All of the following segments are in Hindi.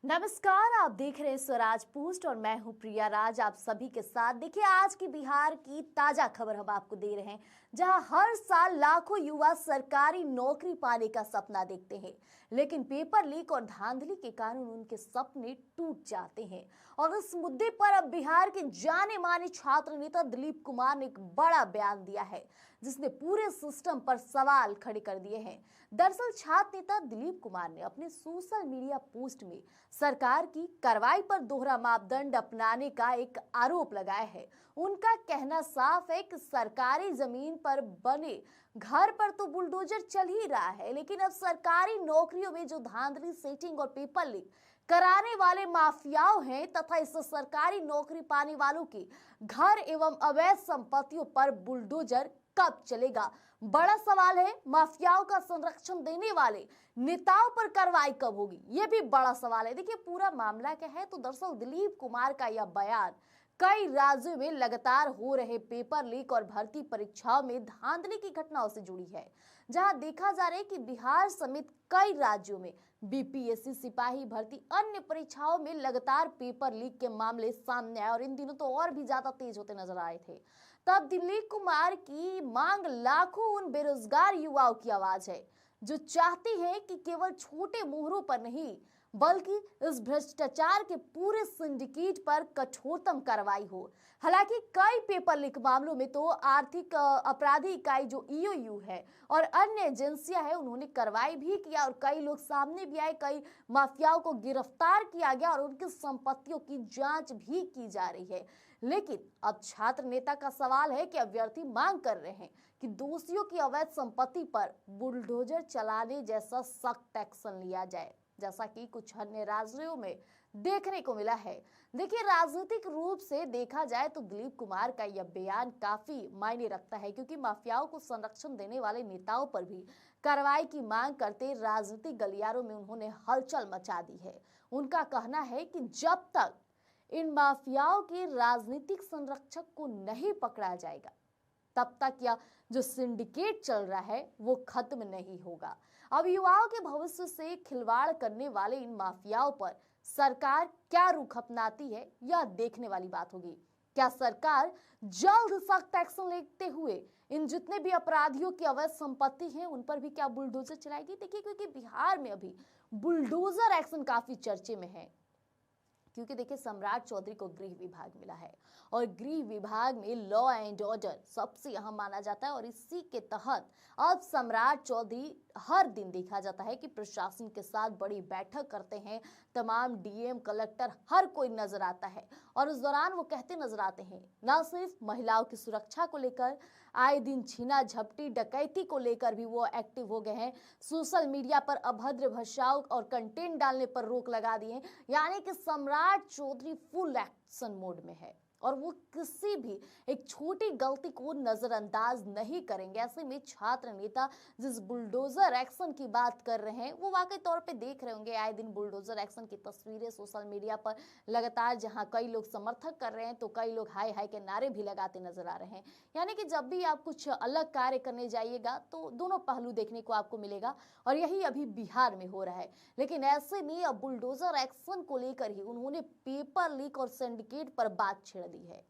नमस्कार, आप देख रहे हैं स्वराज पोस्ट और मैं हूं प्रिया राज आप सभी के साथ। देखिए, आज की बिहार की ताजा खबर हम आपको दे रहे हैं, जहां हर साल लाखों युवा सरकारी नौकरी पाने का सपना देखते हैं, लेकिन पेपर लीक और धांधली के कारण उनके सपने टूट जाते हैं। और इस मुद्दे पर अब बिहार के जाने माने छात्र नेता दिलीप कुमार ने एक बड़ा बयान दिया है, जिसने पूरे सिस्टम पर सवाल खड़े कर दिए हैं। दरअसल छात्र नेता दिलीप कुमार ने अपने सोशल मीडिया पोस्ट में सरकार की कार्रवाई पर दोहरा मापदंड अपनाने का एक आरोप लगाया है। उनका कहना साफ है कि सरकारी जमीन पर बने घर पर तो बुलडोजर चल ही रहा है, लेकिन अब सरकारी नौकरियों में जो धांधली, सेटिंग और पेपर लीक कराने वाले माफियाओं हैं तथा इस सरकारी नौकरी पाने वालों की घर एवं अवैध संपत्तियों पर बुलडोजर कब चलेगा। बड़ा सवाल है, माफियाओं का संरक्षण देने वाले नेताओं पर कार्रवाई कब होगी, यह भी बड़ा सवाल है। देखिए, पूरा मामला क्या है, तो दरअसल दिलीप कुमार का यह बयान कई राज्यों में लगातार हो रहे पेपर लीक और भर्ती परीक्षाओं में धांधली की घटनाओं से जुड़ी है, जहां देखा जा रहा है कि बिहार समेत कई राज्यों में बीपीएससी, सिपाही भर्ती, अन्य परीक्षाओं में लगातार पेपर लीक के मामले सामने आए और इन दिनों तो और भी ज्यादा तेज होते नजर आए थे। तब दिलीप कुमार की मांग लाखों उन बेरोजगार युवाओं की आवाज है, जो चाहते हैं कि केवल छोटे मोहरों पर नहीं, बल्कि इस भ्रष्टाचार के पूरे सिंडिकेट पर कठोरतम कार्रवाई हो। हालांकि कई पेपर लीक मामलों में तो आर्थिक अपराधी इकाई जो ईओयू है और अन्य एजेंसियां हैं, उन्होंने कार्रवाई भी किया और कई लोग सामने भी आए, कई माफियाओं को गिरफ्तार किया गया और उनकी संपत्तियों की जांच भी की जा रही है। लेकिन अब छात्र नेता का सवाल है कि अभ्यर्थी मांग कर रहे हैं कि दोषियों की अवैध संपत्ति पर बुलडोजर चलाने जैसा सख्त एक्शन लिया जाए, जैसा कि कुछ अन्य राज्यों में देखने को मिला है। देखिए, राजनीतिक रूप से देखा जाए तो दिलीप कुमार का यह बयान काफी मायने रखता है, क्योंकि माफियाओं को संरक्षण देने वाले नेताओं पर भी कार्रवाई की मांग करते राजनीतिक गलियारों में उन्होंने हलचल मचा दी है। उनका कहना है कि जब तक इन माफियाओं के राजनीतिक संरक्षक को नहीं पकड़ा जाएगा, तब तक यह जो सिंडिकेट चल रहा है वो खत्म नहीं होगा। अब युवाओं के भविष्य से खिलवाड़ करने वाले इन माफियाओं पर सरकार क्या रुख अपनाती है, यह देखने वाली बात होगी। क्या सरकार जल्द सख्त एक्शन लेते हुए इन जितने भी अपराधियों की अवैध संपत्ति है उन पर भी क्या बुलडोजर चलाएगी? देखिए, क्योंकि बिहार में अभी बुलडोजर एक्शन काफी चर्चे में है, क्योंकि देखिए, सम्राट चौधरी को गृह विभाग मिला है और गृह विभाग में लॉ एंड ऑर्डर सबसे अहम माना जाता है और इसी के तहत अब सम्राट चौधरी हर दिन देखा जाता है कि प्रशासन के साथ बड़ी बैठक करते हैं। तमाम डीएम, कलेक्टर, हर कोई नजर आता है और उस दौरान वो कहते नजर आते हैं, न सिर्फ महिलाओं की सुरक्षा को लेकर, आए दिन छीना झपटी, डकैती को लेकर भी वो एक्टिव हो गए हैं। सोशल मीडिया पर अभद्र भाषाओं और कंटेंट डालने पर रोक लगा दी है। यानी कि सम्राट चौधरी फुल एक्शन मोड में है और वो किसी भी एक छोटी गलती को नजरअंदाज नहीं करेंगे। ऐसे में छात्र नेता जिस बुलडोजर एक्शन की बात कर रहे हैं, वो वाकई तौर पे देख रहे होंगे आए दिन बुलडोजर एक्शन की तस्वीरें सोशल मीडिया पर लगातार, जहां कई लोग समर्थक कर रहे हैं तो कई लोग हाय हाय के नारे भी लगाते नजर आ रहे हैं। यानी कि जब भी आप कुछ अलग कार्य करने जाइएगा तो दोनों पहलू देखने को आपको मिलेगा और यही अभी बिहार में हो रहा है। लेकिन ऐसे में अब बुलडोजर एक्शन को लेकर ही उन्होंने पेपर लीक और सिंडिकेट पर बात छेड़ दी है।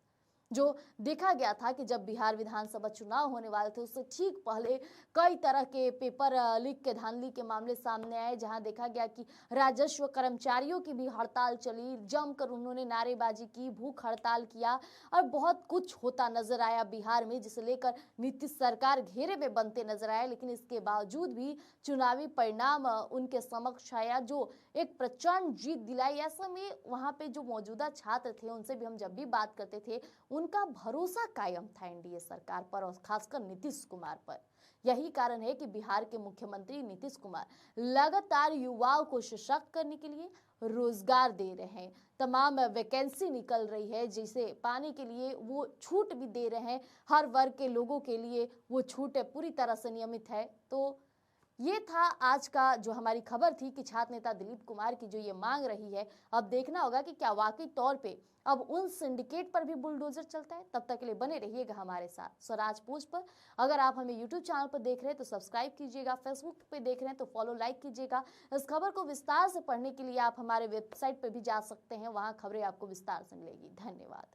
जो देखा गया था कि जब बिहार विधानसभा चुनाव होने वाले थे, उससे ठीक पहले कई तरह के पेपर लीक के धांधली के मामले सामने आए, जहां देखा गया कि राजस्व कर्मचारियों की भी हड़ताल चली, जमकर उन्होंने नारेबाजी की, भूख हड़ताल किया और बहुत कुछ होता नजर आया बिहार में, जिसे लेकर नीतीश सरकार घेरे में बनते नजर आए। लेकिन इसके बावजूद भी चुनावी परिणाम उनके समक्ष आया, जो एक प्रचंड जीत दिलाई। ऐसे में वहां पे जो मौजूदा छात्र थे, उनसे भी हम जब भी बात करते थे, उनका भरोसा कायम था एनडीए सरकार पर और खासकर नीतीश कुमार पर। यही कारण है कि बिहार के मुख्यमंत्री नीतीश कुमार लगातार युवाओं को सशक्त करने के लिए रोजगार दे रहे हैं। तमाम वैकेंसी निकल रही है, जिसे पाने के लिए वो छूट भी दे रहे हैं। हर वर्ग के लोगों के लिए वो छूट पूरी तरह से नियमित है। तो ये था आज का जो हमारी खबर थी कि छात्र नेता दिलीप कुमार की जो ये मांग रही है, अब देखना होगा कि क्या वाकई तौर पे अब उन सिंडिकेट पर भी बुलडोजर चलता है। तब तक के लिए बने रहिएगा हमारे साथ स्वराज पोस्ट पर। अगर आप हमें यूट्यूब चैनल पर देख रहे हैं तो सब्सक्राइब कीजिएगा, फेसबुक पे देख रहे हैं तो फॉलो लाइक कीजिएगा। इस खबर को विस्तार से पढ़ने के लिए आप हमारे वेबसाइट पर भी जा सकते हैं, वहां खबरें आपको विस्तार से मिलेगी। धन्यवाद।